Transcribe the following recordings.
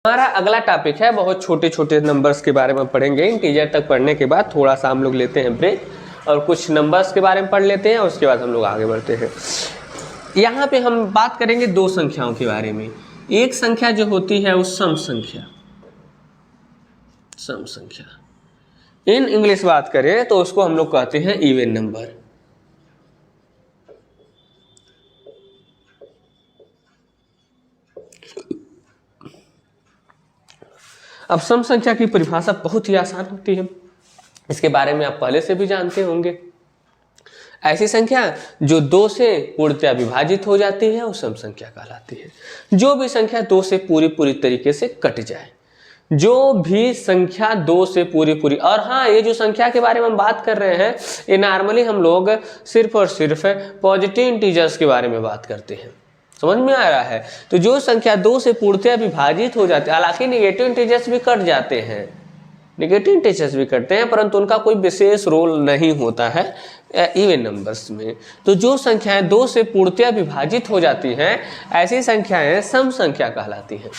हमारा अगला टॉपिक है, बहुत छोटे छोटे नंबर्स के बारे में पढ़ेंगे। इंटीजर तक पढ़ने के बाद थोड़ा सा हम लोग लेते हैं ब्रेक और कुछ नंबर्स के बारे में पढ़ लेते हैं, उसके बाद हम लोग आगे बढ़ते हैं। यहाँ पे हम बात करेंगे दो संख्याओं के बारे में। एक संख्या जो होती है वो सम संख्या, सम संख्या इन इंग्लिश बात करें तो उसको हम लोग कहते हैं इवन नंबर। अब सम संख्या की परिभाषा बहुत ही आसान होती है, इसके बारे में आप पहले से भी जानते होंगे। ऐसी संख्या जो दो से पूर्णतया विभाजित हो जाती है वो सम संख्या कहलाती है। जो भी संख्या दो से पूरी तरीके से कट जाए, जो भी संख्या दो से पूरी और हाँ, ये जो संख्या के बारे में हम बात कर रहे हैं ये नॉर्मली हम लोग सिर्फ और सिर्फ पॉजिटिव इंटीजर्स के बारे में बात करते हैं। समझ में आ रहा है? तो जो संख्या दो से पूर्णतया विभाजित हो जाती है, हालांकि निगेटिव इंटीजर्स भी कट जाते हैं, निगेटिव इंटीजर्स भी करते हैं, परंतु उनका कोई विशेष रोल नहीं होता है इवन नंबर्स में। तो जो संख्याएं दो से पूर्णतया विभाजित हो जाती हैं ऐसी संख्याएं सम संख्या कहलाती हैं।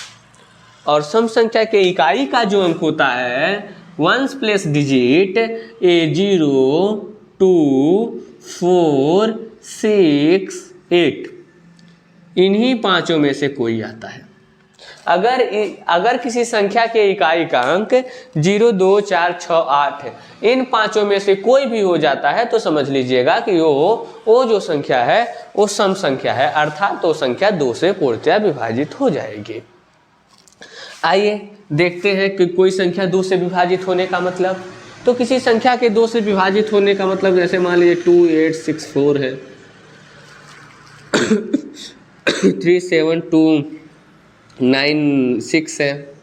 और सम संख्या के इकाई का जो अंक होता है वंस प्लेस डिजिट ए 0, 2, 4, 6, 8 इन्हीं पांचों में से कोई आता है। अगर किसी संख्या के इकाई का अंक 0, 2, 4, 6, 8 है, इन पांचों में से कोई भी हो जाता है तो समझ लीजिएगा कि वो जो संख्या है वो सम संख्या है, अर्थात तो संख्या दो से पूर्णतया विभाजित हो जाएगी। आइए देखते हैं कि कोई संख्या दो से विभाजित होने का मतलब। तो किसी संख्या के दो से विभाजित होने का मतलब, जैसे मान लीजिए 2, 8, 6, 4 है 3, 7, 2, 9, 6 है।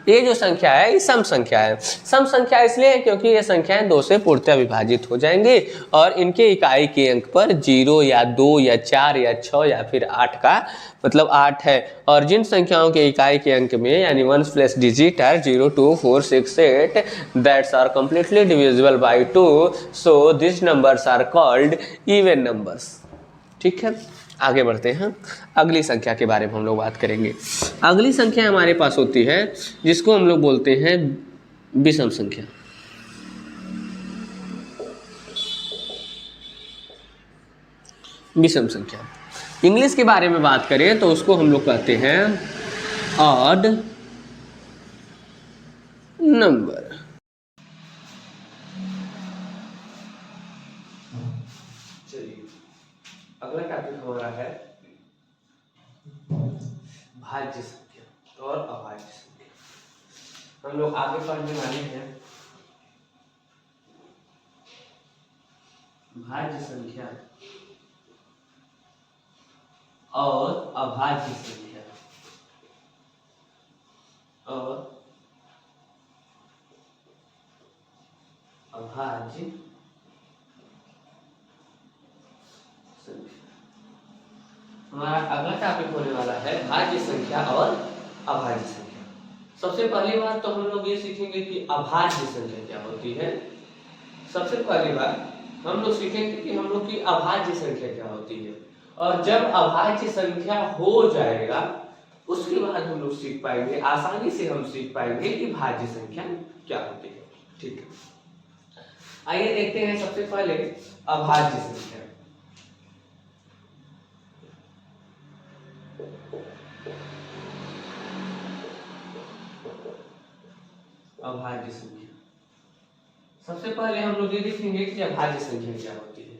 ये जो संख्या है ये सम संख्या है। सम संख्या इसलिए है क्योंकि ये संख्याएं दो से पूर्णतया विभाजित हो जाएंगी और इनके इकाई के अंक पर 0 या 2 या 4 या 6 या फिर 8 का मतलब 8 है। और जिन संख्याओं के इकाई के अंक में यानी वंस प्लेस डिजिट है 0, 2, 4, 6, 8 that's are completely divisible by 2, so this numbers are called even numbers. ठीक है, आगे बढ़ते हैं। अगली संख्या के बारे में हम लोग बात करेंगे। अगली संख्या हमारे पास होती है जिसको हम लोग बोलते हैं विषम संख्या। विषम संख्या इंग्लिश के बारे में बात करें तो उसको हम लोग कहते हैं ऑड नंबर। अगला टॉपिक हमारा है भाज्य संख्या और अभाज्य संख्या। हम लोग आगे पढ़ने वाले हैं भाज्य संख्या और अभाज्य संख्या और अभाज्य। हमारा अगला टॉपिक होने वाला है भाज्य संख्या और अभाज्य संख्या। सबसे पहली बात तो हम लोग ये सीखेंगे कि अभाज्य संख्या क्या होती है। सबसे पहली बात हम लोग सीखेंगे कि हम लोग की अभाज्य संख्या क्या होती है, और जब अभाज्य संख्या हो जाएगा उसके बाद हम लोग सीख पाएंगे, आसानी से हम सीख पाएंगे कि भाज्य संख्या क्या होती है। ठीक है, आइए देखते हैं सबसे पहले अभाज्य संख्या। अभाज्य संख्या सबसे पहले हम लोग ये देखेंगे कि अभाज्य संख्या क्या होती है।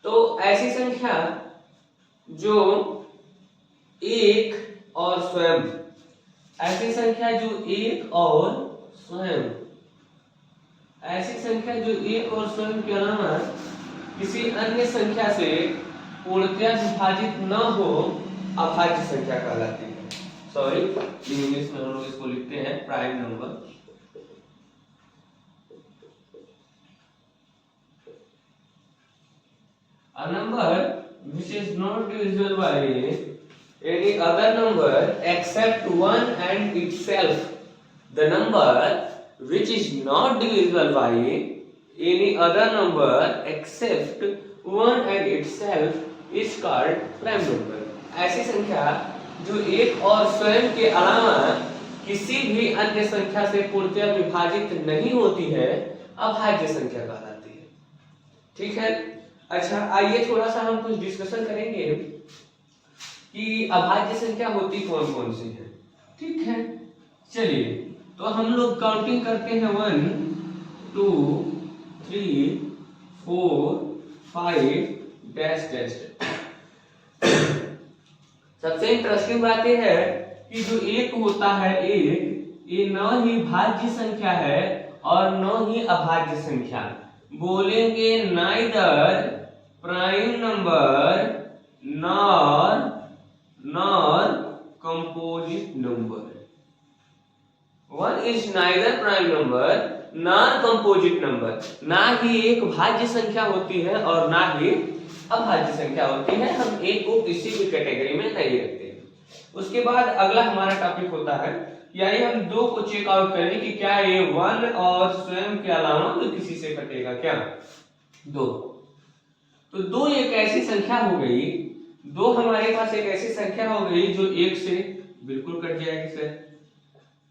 तो ऐसी संख्या जो एक और स्वयं, ऐसी संख्या जो एक और स्वयं, ऐसी संख्या जो एक और स्वयं के अलावा किसी अन्य संख्या से पूर्णतया विभाजित न हो अभाज्य संख्या कहलाती है। सॉरी, इंग्लिश में हम लोग इसको लिखते हैं prime number. A number which is not divisible by any other number except one and itself. The number which is not divisible by any other number except one and itself is called prime number. ऐसी संख्या जो एक और स्वयं के अलावा किसी भी अन्य संख्या से पूर्णतः विभाजित नहीं होती है, अभाज्य संख्या कहलाती है। ठीक है। अच्छा, आइए थोड़ा सा हम कुछ डिस्कशन करेंगे कि अभाज्य संख्या होती कौन कौन सी है। ठीक है, चलिए तो हम लोग काउंटिंग करते हैं 1 2 3 4 5 डैश डैश। सबसे इंटरेस्टिंग बात यह है कि जो एक होता है एक, ये न ही भाज्य संख्या है और न ही अभाज्य संख्या। बोलेंगे neither prime number nor composite number. One is neither prime number nor composite number. ना ही एक भाज्य संख्या होती है और ना ही अभाज्य संख्या होती है। हम एक को किसी भी कैटेगरी में नहीं रखते। उसके बाद अगला हमारा टॉपिक होता है, यानी हम दो को चेक आउट करें कि क्या ये 1 और स्वयं के अलावा तो किसी से कटेगा क्या। 2, तो 2 एक ऐसी संख्या हो गई, 2 हमारे पास एक ऐसी संख्या हो गई जो 1 से बिल्कुल कट जाएगी सर,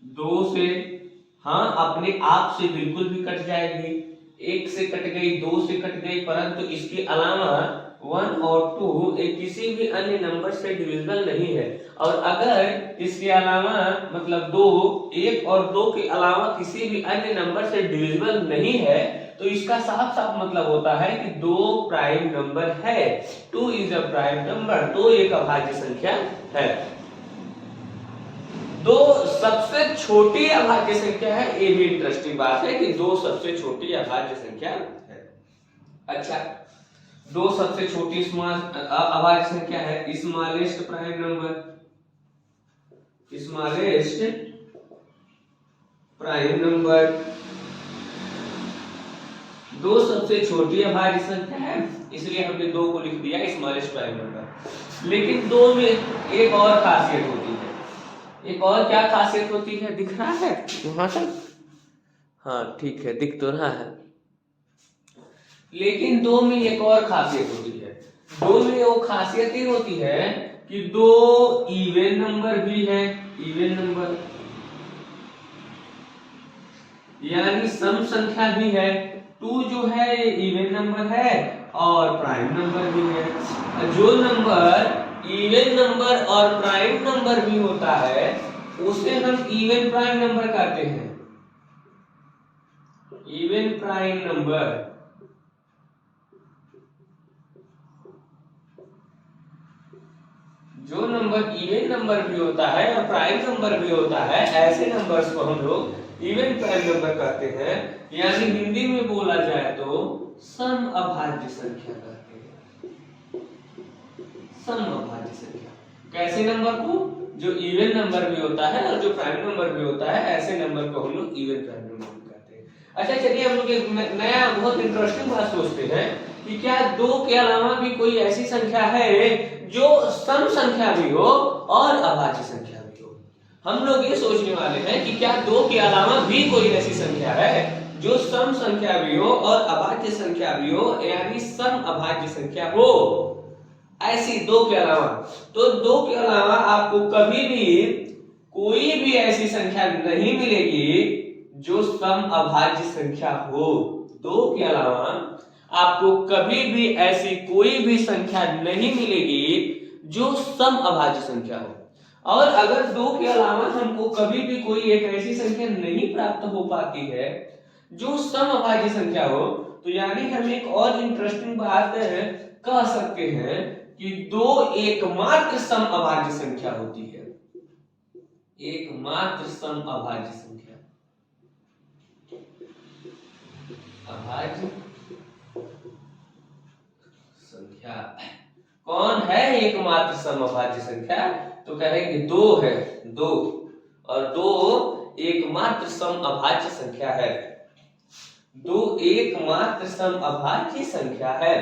2 से हाँ अपने आप से बिल्कुल भी कट जाएगी, 1 से कट गई, 2 से कट गई, परंतु इसके अलावा 1 और 2 एक किसी भी अन्य नंबर से डिविजिबल नहीं है। और अगर इसके अलावा मतलब 2, 1 और 2 के अलावा किसी भी अन्य नंबर से डिविजिबल नहीं है, तो इसका साफ साफ मतलब होता है कि 2 प्राइम नंबर है। 2 इज अ प्राइम नंबर, 2 एक अभाज्य संख्या है। 2 सबसे छोटी अभाज्य संख्या है, ये भी इंटरेस्टिंग बात है कि 2 सबसे छोटी अभाज्य संख्या है। अच्छा, 2 सबसे छोटी अभाज्य संख्या है, smallest prime number, smallest prime number. 2 सबसे छोटी अभाज्य संख्या है, इसलिए हमने 2 को लिख दिया स्मॉलेस्ट प्राइम नंबर। लेकिन 2 में एक और खासियत होती है। एक और क्या खासियत होती है, दिख रहा है वहां तक? हाँ ठीक है, दिख तो रहा है। लेकिन 2 में एक और खासियत होती है। 2 में वो खासियत ही होती है कि 2 इवन नंबर भी है, इवन नंबर यानी सम संख्या भी है। 2 जो है ये इवन नंबर है और प्राइम नंबर भी है। जो नंबर इवन नंबर और प्राइम नंबर भी होता है उसे हम इवन प्राइम नंबर कहते हैं, इवन प्राइम नंबर। जो नंबर इवन नंबर भी होता है और प्राइम नंबर भी होता है, ऐसे नंबर्स को हम लोग इवन प्राइम नंबर कहते हैं। यानी हिंदी में बोला जाए तो सम अभाज्य संख्या कहते हैं, सम अभाज्य संख्या। कैसे नंबर को? जो इवन नंबर भी होता है और जो प्राइम नंबर भी होता है, ऐसे नंबर को हम लोग इवन प्राइम नंबर कहते हैं। अच्छा चलिए हम लोग एक नया बहुत इंटरेस्टिंग बात सोचते हैं कि क्या 2 के अलावा भी कोई ऐसी संख्या है जो सम संख्या भी हो और अभाज्य संख्या भी हो। हम लोग ये सोचने वाले हैं कि क्या 2 के अलावा भी कोई ऐसी संख्या है जो सम संख्या भी हो और अभाज्य संख्या भी हो, यानी सम अभाज्य संख्या हो। ऐसी 2 के अलावा, तो 2 के अलावा आपको कभी भी कोई भी ऐसी संख्या नहीं मिलेगी जो सम अभाज्य संख्या हो। 2 के अलावा आपको कभी भी ऐसी कोई भी संख्या नहीं मिलेगी जो सम अभाज्य संख्या हो। और अगर 2 के अलावा हमको कभी भी कोई एक ऐसी संख्या नहीं प्राप्त हो पाती है जो सम अभाज्य संख्या हो, तो यानी हम एक और इंटरेस्टिंग बात कह सकते हैं कि 2 एकमात्र सम अभाज्य संख्या होती है, एकमात्र सम अभाज्य संख्या। अभाज्य संख्या कौन है एकमात्र सम अभाज्य संख्या? तो कहेंगे 2 है, 2 और 2 एकमात्र सम अभाज्य संख्या है। 2 एकमात्र सम अभाज्य संख्या है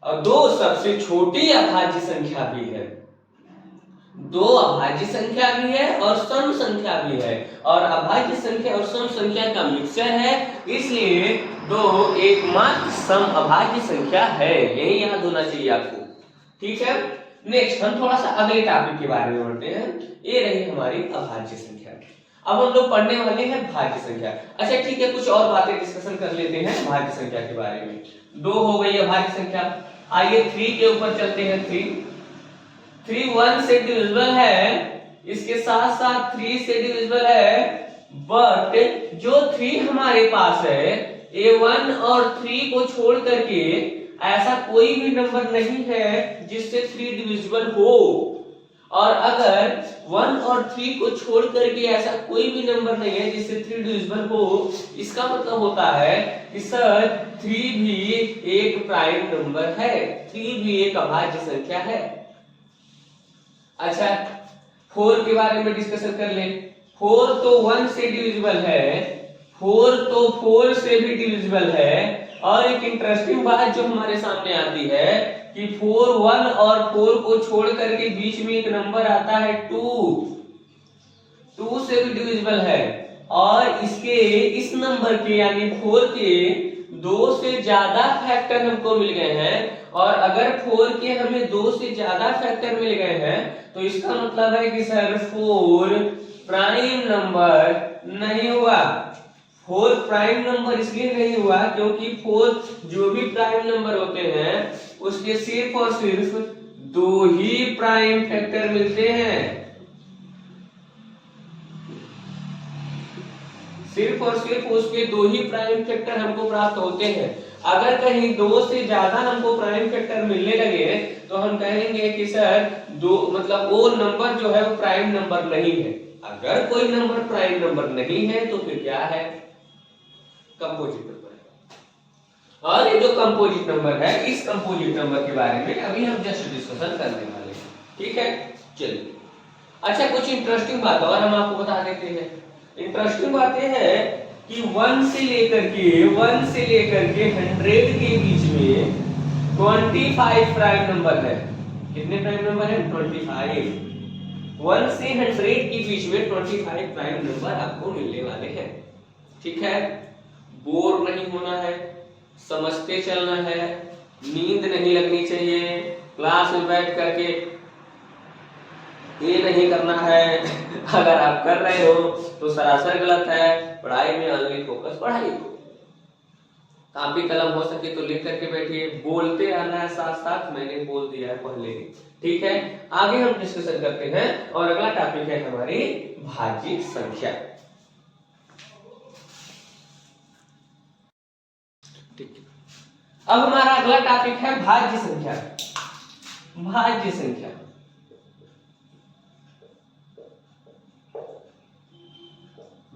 और 2 सबसे छोटी अभाज्य संख्या भी है। 2 अभाज्य संख्या भी है और सम संख्या भी है, और अभाज्य संख्या और सम संख्या का मिक्सचर है, इसलिए 2 एकमात्र सम अभाज्य संख्या है। यही याद होना चाहिए आपको। ठीक है, नेक्स्ट हम थोड़ा सा अगले टॉपिक के बारे में बढ़ते हैं। ये रही हमारी अभाज्य संख्या। अब हम लोग पढ़ने वाले हैं भाज्य संख्या। अच्छा ठीक है, कुछ और बातें डिस्कशन कर लेते हैं भाज्य संख्या के बारे में। 2 हो गई अभाज्य संख्या। आइए 3 के ऊपर चलते हैं। 3 1 से डिविजिबल है, इसके साथ साथ 3 से डिविजिबल है, बट जो 3 हमारे पास है ये 1 और 3 को छोड़ करके ऐसा कोई भी नंबर नहीं है जिससे 3 डिविजिबल हो। और अगर 1 और 3 को छोड़ करके ऐसा कोई भी नंबर नहीं है जिससे 3 डिविजिबल हो, इसका मतलब होता है कि सर 3 भी एक प्राइम नंबर है, 3 भी एक अभाज्य संख्या है। अच्छा 4 के बारे में डिस्कशन कर ले। 4 तो 1 से डिविजिबल है, 4 तो 4 से भी डिविजिबल है। और एक इंटरेस्टिंग बात जो हमारे सामने आती है कि 4 1 और 4 को छोड़ करके बीच में एक नंबर आता है 2 से भी डिविजिबल है। और इसके इस नंबर के यानी 4 के 2 से ज्यादा फैक्टर हमको मिल गए हैं। और अगर 4 के हमें 2 से ज्यादा फैक्टर मिल गए हैं तो इसका मतलब है कि सर 4 प्राइम नंबर नहीं हुआ। 4 प्राइम नंबर इसलिए नहीं हुआ क्योंकि 4 जो भी प्राइम नंबर होते हैं उसके सिर्फ और सिर्फ 2 ही प्राइम फैक्टर मिलते हैं। सिर्फ और सिर्फ उसके 2 ही प्राइम फैक्टर हमको प्राप्त होते हैं। अगर कहीं 2 से ज्यादा हमको प्राइम फैक्टर मिलने लगे तो हम कहेंगे कि सर 2 मतलब वो नंबर जो है वो प्राइम नंबर नहीं है। अगर कोई नंबर प्राइम नंबर नहीं है तो फिर क्या है? कंपोजिट नंबर है। और ये जो कंपोजिट नंबर है, इस कंपोजिट नंबर के बारे में अभी हम जस्ट डिस्कशन करने वाले हैं। ठीक है, चलिए। अच्छा कुछ इंटरेस्टिंग बात और हम आपको बता देते हैं। इंटरेस्टिंग बात यह है कि 1 से लेकर के 100 के बीच में 25 प्राइम नंबर है। कितने प्राइम नंबर है? 25। 1 से 100 के बीच में 25 प्राइम नंबर आपको मिलने वाले हैं। ठीक है, बोर नहीं होना है, समझते चलना है, नींद नहीं लगनी चाहिए, क्लास में बैठ करके ये नहीं करना है। अगर आप कर रहे हो तो सरासर गलत है। पढ़ाई में ओनली फोकस पढ़ाई को। कॉपी कलम हो सके तो लेकर के बैठिए, बोलते आना है साथ साथ, मैंने बोल दिया है पहले ही। ठीक है, आगे हम डिस्कशन करते हैं और अगला टॉपिक है हमारी भाज्य संख्या। ठीक है, अब हमारा अगला टॉपिक है भाज्य संख्या। भाज्य संख्या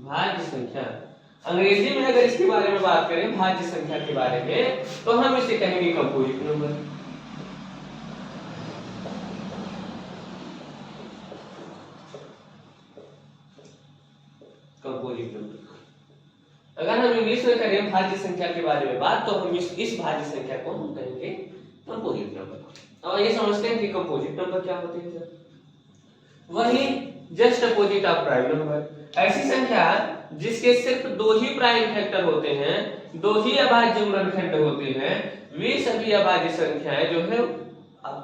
भाज्य संख्या अंग्रेजी में अगर इसके बारे में बात करें भाज्य संख्या के बारे में तो हम इसे कहेंगे कंपोजिट नंबर। Composite number. अगर हम इंग्लिश में करें भाज्य संख्या के बारे में बात तो हम इस भाज्य संख्या को हम कहेंगे कंपोजिट नंबर। अब ये समझते हैं कि कंपोजिट नंबर क्या होते हैं सर? वही just opposite of prime number. ऐसी संख्या जिसके सिर्फ 2 ही प्राइम फैक्टर होते हैं, 2 ही अभाज्य गुणनखंड होते हैं, वे सभी अभाज्य संख्याएं जो है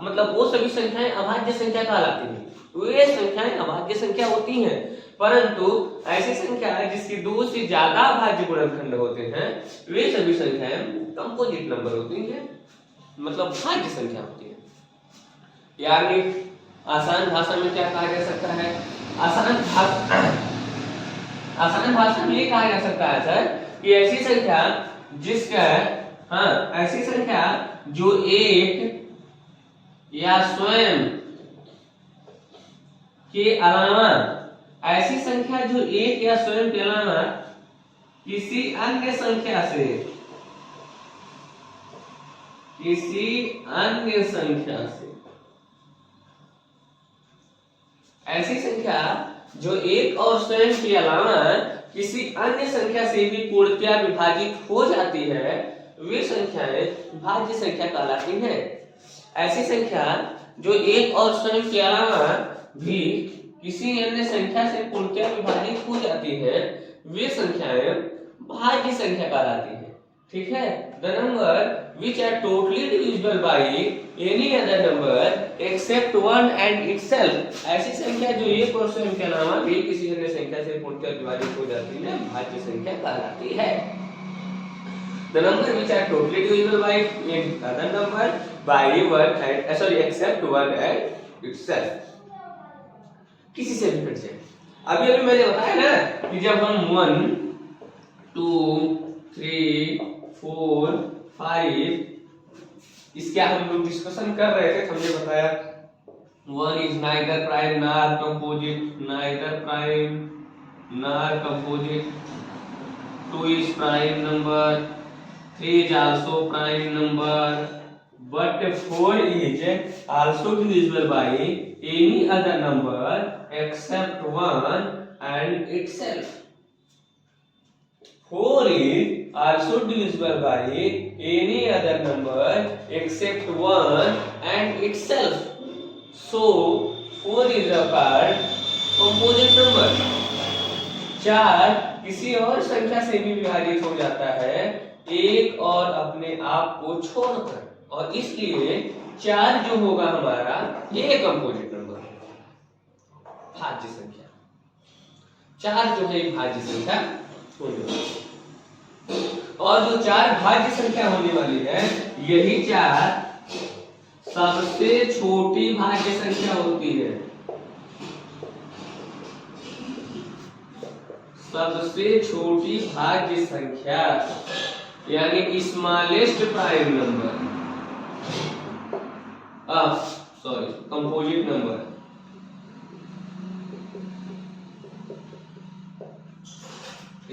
मतलब वो सभी संख्याएं अभाज्य संख्या कहलाती हैं। वे संख्याएं अभाज्य संख्या होती हैं। परंतु ऐसी संख्या जिसकी 2 से ज्यादा अभाज्य गुणनखंड होते हैं वे सभी संख्याएं कंपोजिट नंबर होती हैं, मतलब भाज्य संख्या होती है। यानी आसान भाषा में क्या कहा जा सकता है? आसान भाषा में ये कहा जा सकता है सर कि ऐसी संख्या जिसका ऐसी संख्या जो एक या स्वयं के अलावा ऐसी संख्या जो एक या स्वयं के अलावा किसी अन्य संख्या से ऐसी संख्या जो एक और स्वयं के अलावा किसी अन्य संख्या से भी पूर्णतया विभाजित हो जाती है वे संख्याएं भाज्य संख्या कहलाती हैं। ऐसी संख्या जो एक और स्वयं के अलावा भी किसी अन्य संख्या से पूर्णतया विभाजित हो जाती है वे संख्याएं भाज्य संख्या कहलाती हैं। ठीक है, the number which are totally divisible by any other number except 1 and itself। ऐसी संख्या जो एक और स्वयं के अलावा भी किसी अन्य संख्या से पूर्णतः विभाजित हो जाती है भाज्य संख्या कहलाती है। The number which are totally divisible by any other number by 1 and except 1 and itself। किसी से भी फिर से अभी मैंने बताया ना कि जब हम 1 2 3 4 5 इसके हम लोग डिस्कशन कर रहे थे, हमने बताया 1 is neither prime nor composite, neither prime nor composite, 2 is prime number, 3 is also prime number, but 4 is also divisible by any other number except 1 and itself। 4 is also divisible by any other number except 1 and itself, so 4 is a composite number। 4 किसी और संख्या से भी विभाजित हो जाता है एक और अपने आप को छोड़कर, और इसलिए 4 जो होगा हमारा ये कंपोजिट नंबर भाज्य संख्या। 4 जो है भाज्य संख्या होने वाली, और जो 4 भाज्य संख्या होने वाली है यही 4 सबसे छोटी भाज्य संख्या होती है। सबसे छोटी भाज्य संख्या यानी smallest prime number, sorry composite number.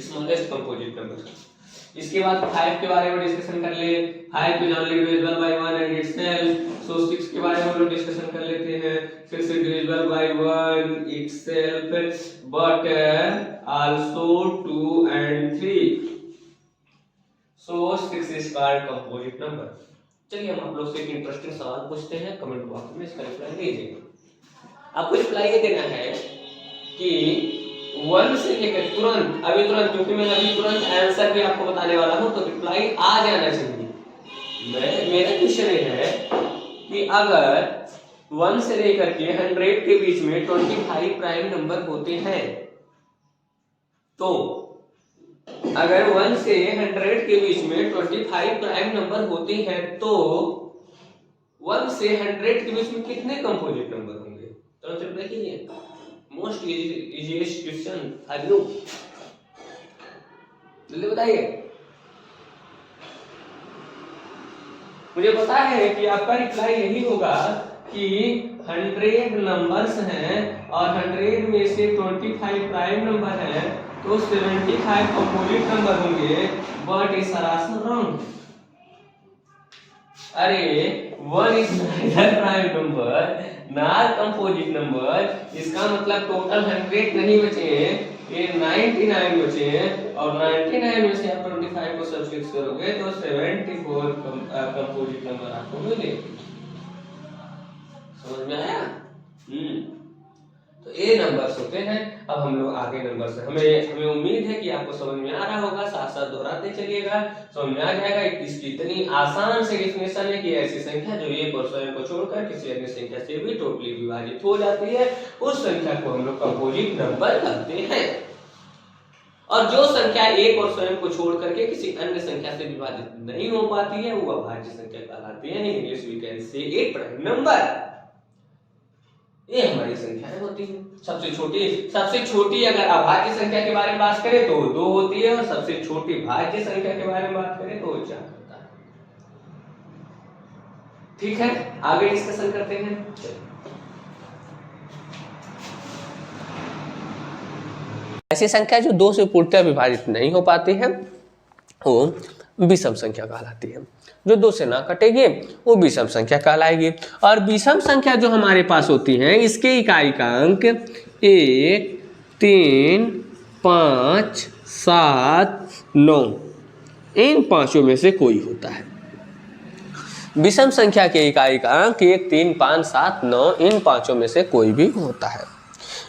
Smallest composite number. इसके बाद 5 के बारे में डिस्कशन कर ले। 5 is only divisible by 1 and itself, so 6 के बारे में हम लोग डिस्कशन कर लेते हैं। 6 is divisible by 1 itself but also 2 and 3, so 6 is called composite number। चलिए हम आप लोग से एक इंटरेस्टिंग सवाल पूछते हैं, कमेंट बॉक्स में इसका रिप्लाई दीजिए। आपको रिप्लाई ये देना है कि 1 से लेकर तुरंत क्योंकि मैं अभी तुरंत आंसर भी आपको बताने वाला हूं, तो रिप्लाई आ जाना चाहिए। मेरा क्वेश्चन ये है कि अगर 1 से लेकर के 100 के बीच में 25 प्राइम नंबर होते हैं, तो अगर 1 से 100 के बीच में 25 प्राइम नंबर होते हैं तो 1 से 100 के बीच में कितने कंपोजिट नंबर होंगे? तो रिप्लाई कीजिए। Most easiest question I know, जल्दी बताइए। मुझे पता है कि आपका रिप्लाई यही होगा कि 100 नंबर्स हैं और 100 में से 25 प्राइम नंबर है तो 75 कंपोजिट नंबर होंगे, बट इज सरासर रॉन्ग। अरे 1 is neither prime number nor composite number, इसका मतलब टोटल 100 नहीं बचे हैं, ये 99 बचे हैं, और 99 में से आप 25 को सब्ट्रैक्ट करोगे तो 74 कंपोजिट नंबर आपको मिलेंगे। समझ में आया? तो ये नंबर्स होते हैं। अब हम लोग आगे नंबर से हमें उम्मीद है कि आपको समझ में आ रहा होगा, साथ साथ दोहराते चलिएगा, समझ में आ जाएगा। इसकी इतनी आसान से डेफिनेशन है कि ऐसी संख्या जो एक और स्वयं को छोड़कर किसी अन्य संख्या से भी टोटली विभाजित हो जाती है, उस संख्या को हम लोग कंपोजिट नंबर कहते हैं। और जो संख्या एक और स्वयं को छोड़ करके किसी अन्य संख्या से विभाजित नहीं हो पाती है वो अभाज्य संख्या कहलाती है। इंग्लिश वी कैन से ए प्राइम नंबर। ये हमारी संख्याएं होती है। सबसे छोटी अगर अभाज्य संख्या के बारे में बात करें तो 2 होती है, और सबसे छोटी भाज्य संख्या के बारे में बात करें तो 4 होता है। ठीक है, आगे डिस्कशन करते हैं। ऐसी संख्या जो 2 से पूर्णतः विभाजित नहीं हो पाती है वो विषम संख्या कहलाती है। जो 2 से ना कटेगी वो विषम संख्या कहलाएगी। और विषम संख्या जो हमारे पास होती है इसके इकाई का अंक 1 3 5 7 9 इन पांचों में से कोई होता है। विषम संख्या के इकाई का अंक 1 3 5 7 9 इन पांचों में से कोई भी होता है।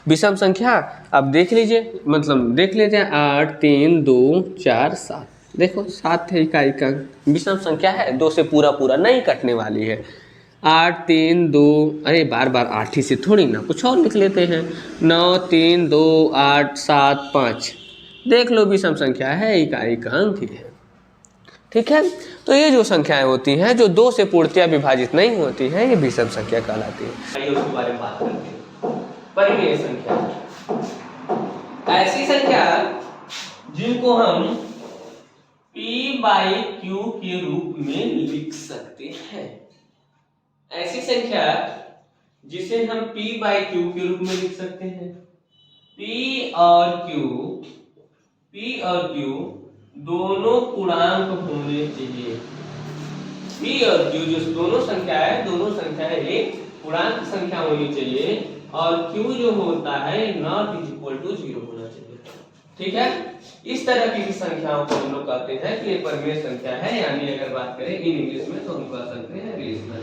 विषम संख्या अब देख लीजिए, मतलब देख लेते हैं 8 3 2 4 7। देखो 7 है इकाई का अंक, विषम संख्या है, 2 से पूरा पूरा नहीं कटने वाली है। 8 3 2, अरे बार बार 8 ही से थोड़ी ना, कुछ और लिख लेते हैं। 9 3 2 8 7 5, देख लो विषम संख्या है, इकाई का अंक ही है। ठीक है, तो ये जो संख्याएं होती हैं जो 2 से पूर्णतया विभाजित नहीं होती हैं, ये विषम संख्या कहलाती है। आइए उसके बारे में बात करते हैं। परिमेय संख्या, ऐसी संख्या जिनको हम p/q के रूप में लिख सकते हैं। ऐसी संख्या जिसे हम p/q के रूप में लिख सकते हैं। p और q दोनों पूर्णांक होने चाहिए। p और q जो दोनों संख्याएं एक पूर्णांक संख्या होनी चाहिए, और q जो होता है नॉट इक्वल टू 0 होना चाहिए। ठीक है, इस तरह की संख्याओं को हम लोग कहते हैं कि ये परिमेय संख्या है, यानी अगर बात करें इन इंग्लिश में तो हम कह सकते हैं रेशनल।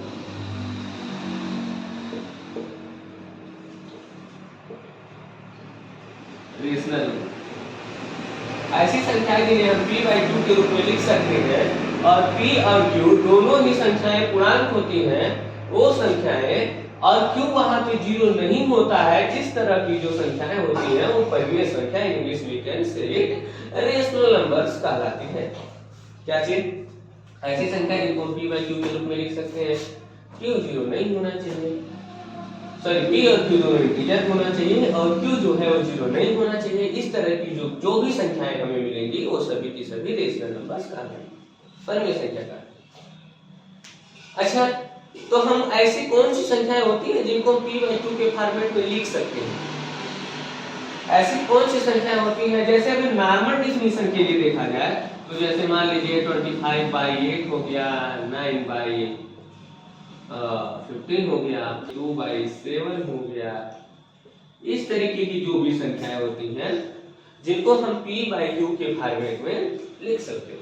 ऐसी संख्याएं जिन्हें हम p/q के रूप में लिख सकते हैं, और p और q दोनों ही संख्याएं पूर्णांक होती हैं, वो संख्याएं, और q वहां पे 0 नहीं होता है, जिस तरह की जो संख्याएं होती हैं वो परिमेय संख्या, English we can say it rational numbers कहलाती है। क्या चीज? ऐसी संख्या जिनको हम p/q के रूप में लिख सकते हैं, q 0 नहीं होना चाहिए, सॉरी p और q दोनों इंटीजर होना चाहिए, और q जो है वो 0 नहीं होना चाहिए। इस तरह की जो भी संख्याएं हमें मिलेंगी वो सभी की सभी रेशनल नंबर्स कहलाएंगी, परिमेय संख्या का। अच्छा, तो हम ऐसी कौन सी संख्याएं होती हैं जिनको p/q के फॉर्मेट में लिख सकते हैं? ऐसी कौन सी संख्याएं होती हैं, जैसे अगर नॉर्मल डिफिनीशन के लिए देखा जाए तो जैसे मान लीजिए 25/8 हो गया, 9/15 हो गया, 2/7 हो गया। इस तरीके की जो भी संख्याएं होती हैं जिनको हम p/q के फॉर्मेट में लिख सकते हैं।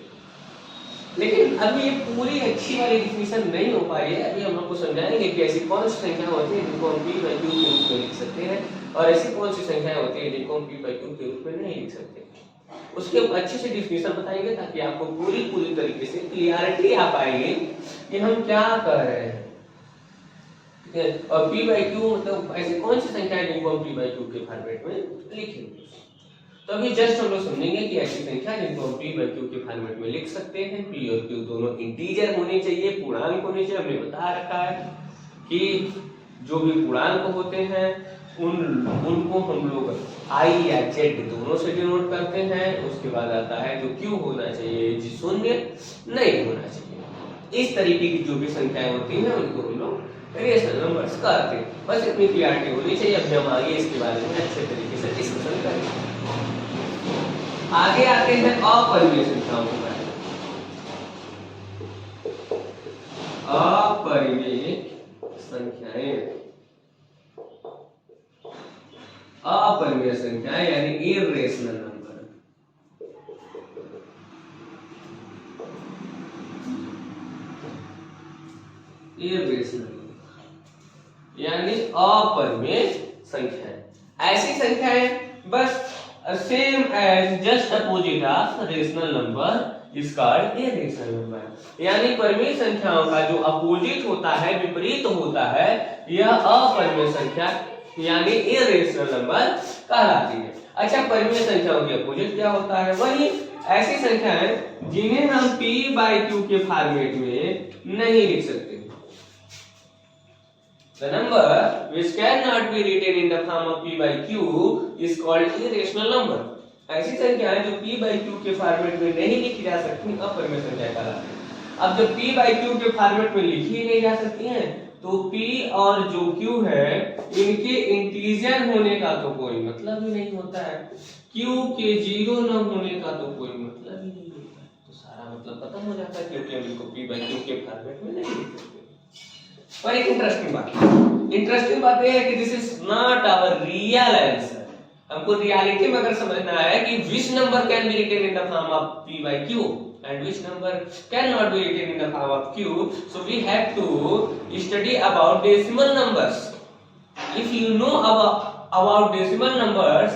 लेकिन अभी ये पूरी अच्छी वाली डिफिनीशन नहीं हो पाई है। अभी हम लोग को समझाएंगे कि ऐसी कौन सी संख्या होती है जिनको हम p/q के रूप में लिख सकते हैं, और ऐसी कौन सी संख्याएं होती है जिनको हम p/q के रूप में नहीं लिख सकते। उसके अच्छे से डिफिनीशन बताएंगे ताकि आपको पूरी तरीके से क्लियरिटी आ पाएगी कि हम क्या कह रहे हैं। और p/q मतलब ऐसी कौन सी संख्या है जिनको हम p/q के फॉर्मेट में लिखेंगे। तो अभी जस्ट हम लोग समझेंगे कि ऐसी संख्या जिनको हम p/q के फॉर्मेट में लिख सकते हैं, p और q दोनों इंटीजर होने चाहिए, पूर्णांक होने चाहिए। हमने बता रखा है कि जो भी पूर्णांक होते हैं उनको हम लोग i या z दोनों से डिनोट करते हैं। उसके बाद आता है जो q होना चाहिए, जी 0 नहीं होना चाहिए। इस तरीके की जो भी संख्याएं होती हैं उनको हम लोग रेशनल नंबर्स कहते हैं। बस इतनी क्लियरिटी होनी चाहिए। अभी हम आगे इसके बारे में अच्छे तरीके से डिस्कशन करेंगे। आगे आते हैं अपरिमेय संख्याओं के बारे में। अपरिमेय संख्याएं, अपरिमेय संख्याएं यानी इर्रेशनल नंबर। इर्रेशनल यानी अपरिमेय संख्याएं, ऐसी संख्याएं बस same as just opposite of rational number is called irrational number. यानी परिमेय संख्याओं का जो अपोजिट होता है, विपरीत होता है, यह अपरिमेय संख्या यानी इर्रेशनल नंबर कहलाती है। अच्छा, परिमेय संख्याओं के अपोजिट क्या होता है? वही ऐसी संख्याएं जिन्हें हम p/q के फॉर्मेट में नहीं लिख सकते। The number which cannot be written in the form of p/q is called irrational number. ऐसी संख्याएं जो p/q के फॉर्मेट में नहीं लिखी जा सकती अपरिमेय संख्या कहलाती है। अब जब p/q के फॉर्मेट में लिखी नहीं जा सकती हैं तो p और जो q है इनके इंटीजर होने का तो कोई मतलब ही नहीं होता है, q के 0 न होने का तो कोई मतलब ही नहीं होता है। तो सारा मतलब खत्म हो जाता है क्योंकि हम इनको p/q के फॉर्मेट में नहीं लिख सकते। पर एक इंटरेस्टिंग बात यह है कि this is not our real answer. हमको रियलिटी में अगर समझना है कि which number can be written in the form of p/q and which number cannot be written in the form of q, so we have to study about decimal numbers. If you know about decimal numbers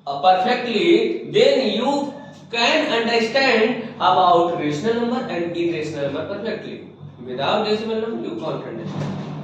perfectly, then you can understand about rational number and irrational number perfectly. Without decimal number you can't understand.